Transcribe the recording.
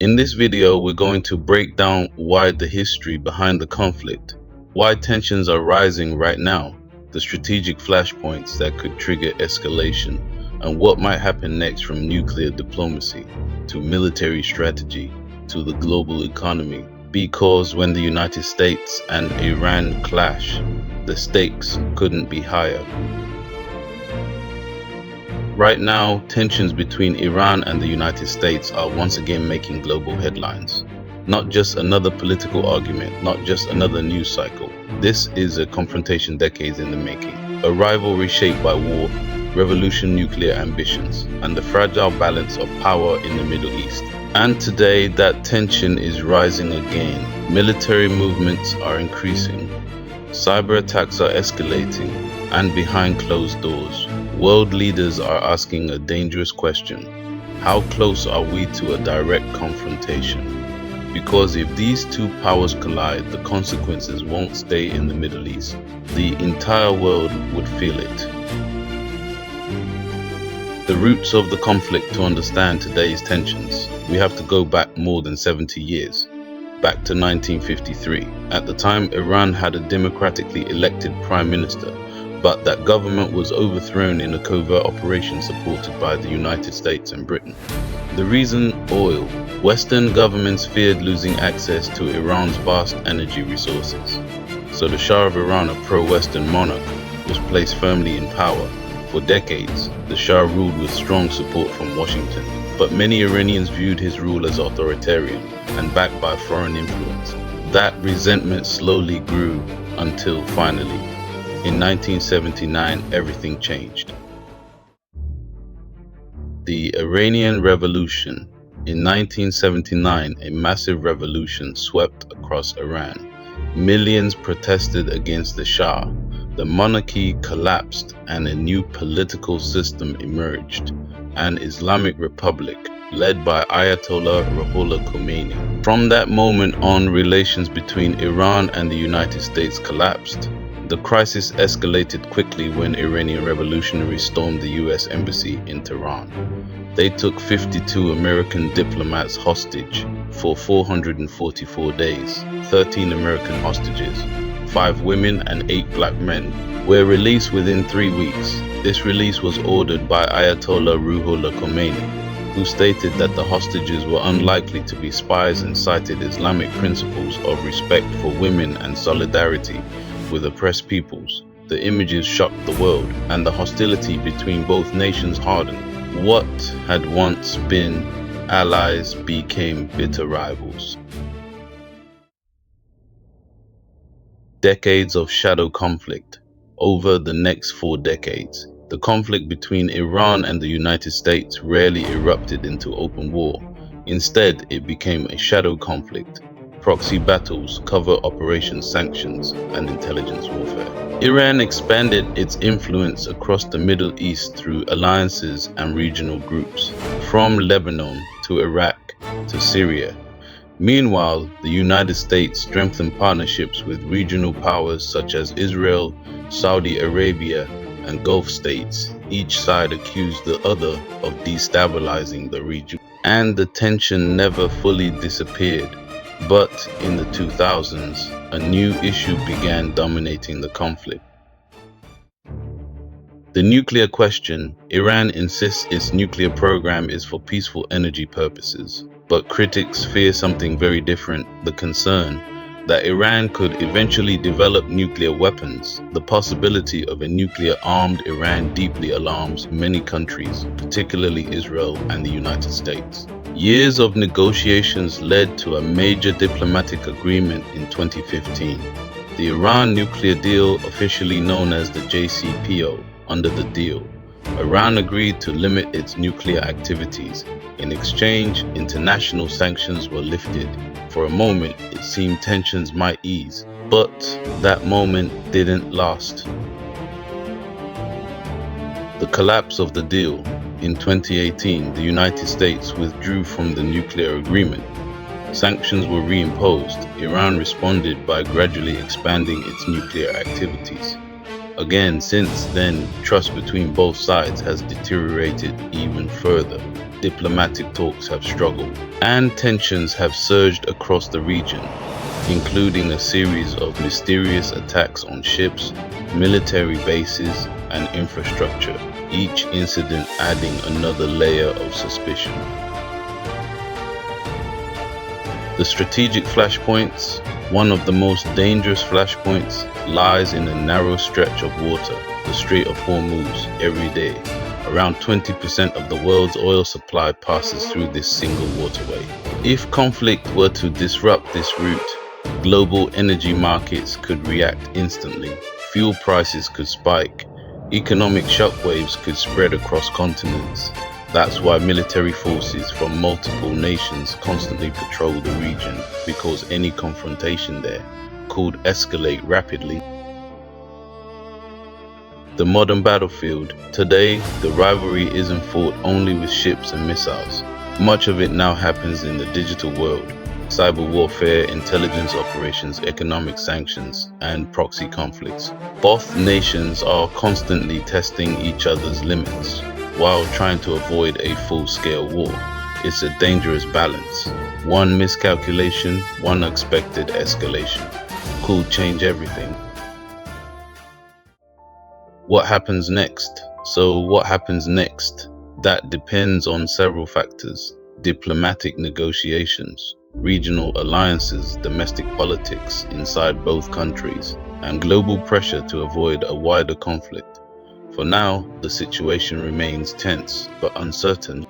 In this video, we're going to break down why the history behind the conflict, why tensions are rising right now, the strategic flashpoints that could trigger escalation, and what might happen next from nuclear diplomacy to military strategy to the global economy. Because when the United States and Iran clash, the stakes couldn't be higher. Right now, tensions between Iran and the United States are once again making global headlines. Not just another political argument, not just another news cycle. This is a confrontation decades in the making. A rivalry shaped by war, revolution, nuclear ambitions, and the fragile balance of power in the Middle East. And today, that tension is rising again. Military movements are increasing. Cyber attacks are escalating, and behind closed doors, world leaders are asking a dangerous question. How close are we to a direct confrontation? Because if these two powers collide, the consequences won't stay in the Middle East. The entire world would feel it. The roots of the conflict to understand today's tensions, we have to go back more than 70 years. Back to 1953. At the time, Iran had a democratically elected prime minister, but that government was overthrown in a covert operation supported by the United States and Britain. The reason? Oil. Western governments feared losing access to Iran's vast energy resources. So the Shah of Iran, a pro-Western monarch, was placed firmly in power. For decades, the Shah ruled with strong support from Washington, but many Iranians viewed his rule as authoritarian and backed by foreign influence. That resentment slowly grew until finally, in 1979, everything changed. The Iranian Revolution. In 1979, a massive revolution swept across Iran. Millions protested against the Shah. The monarchy collapsed and a new political system emerged, an Islamic Republic led by Ayatollah Ruhollah Khomeini. From that moment on, relations between Iran and the United States collapsed. The crisis escalated quickly when Iranian revolutionaries stormed the US Embassy in Tehran. They took 52 American diplomats hostage for 444 days. 13 American hostages, 5 women and 8 black men, were released within 3 weeks. This release was ordered by Ayatollah Ruhollah Khomeini, who stated that the hostages were unlikely to be spies and cited Islamic principles of respect for women and solidarity with oppressed peoples. The images shocked the world, and the hostility between both nations hardened. What had once been allies became bitter rivals. Decades of shadow conflict. Over the next 4 decades, the conflict between Iran and the United States rarely erupted into open war. Instead, it became a shadow conflict. Proxy battles, covert operations, sanctions, and intelligence warfare. Iran expanded its influence across the Middle East through alliances and regional groups, from Lebanon to Iraq to Syria. Meanwhile, the United States strengthened partnerships with regional powers such as Israel, Saudi Arabia, and Gulf states. Each side accused the other of destabilizing the region, and the tension never fully disappeared. But in the 2000s, a new issue began dominating the conflict. The nuclear question. Iran insists its nuclear program is for peaceful energy purposes, but critics fear something very different: the concern that Iran could eventually develop nuclear weapons. The possibility of a nuclear-armed Iran deeply alarms many countries, particularly Israel and the United States. Years of negotiations led to a major diplomatic agreement in 2015. The Iran nuclear deal, officially known as the JCPO. Under the deal, Iran agreed to limit its nuclear activities. In exchange, international sanctions were lifted. For a moment, it seemed tensions might ease, but that moment didn't last. The collapse of the deal. In 2018, the United States withdrew from the nuclear agreement. Sanctions were reimposed. Iran responded by gradually expanding its nuclear activities. Again, since then, trust between both sides has deteriorated even further. diplomatic talks have struggled, and tensions have surged across the region, including a series of mysterious attacks on ships, military bases, and infrastructure, each incident adding another layer of suspicion. The strategic flashpoints, one of the most dangerous flashpoints, lies in a narrow stretch of water, the Strait of Hormuz, every day. Around 20% of the world's oil supply passes through this single waterway. If conflict were to disrupt this route, global energy markets could react instantly, fuel prices could spike, economic shockwaves could spread across continents. That's why military forces from multiple nations constantly patrol the region, because any confrontation there could escalate rapidly. The modern battlefield. Today, the rivalry isn't fought only with ships and missiles. Much of it now happens in the digital world. Cyber warfare, intelligence operations, economic sanctions, and proxy conflicts. Both nations are constantly testing each other's limits while trying to avoid a full-scale war. It's a dangerous balance. One miscalculation, one unexpected escalation could change everything. What happens next? So what happens next? That depends on several factors: diplomatic negotiations, regional alliances, domestic politics inside both countries, and global pressure to avoid a wider conflict. For now, the situation remains tense but uncertain.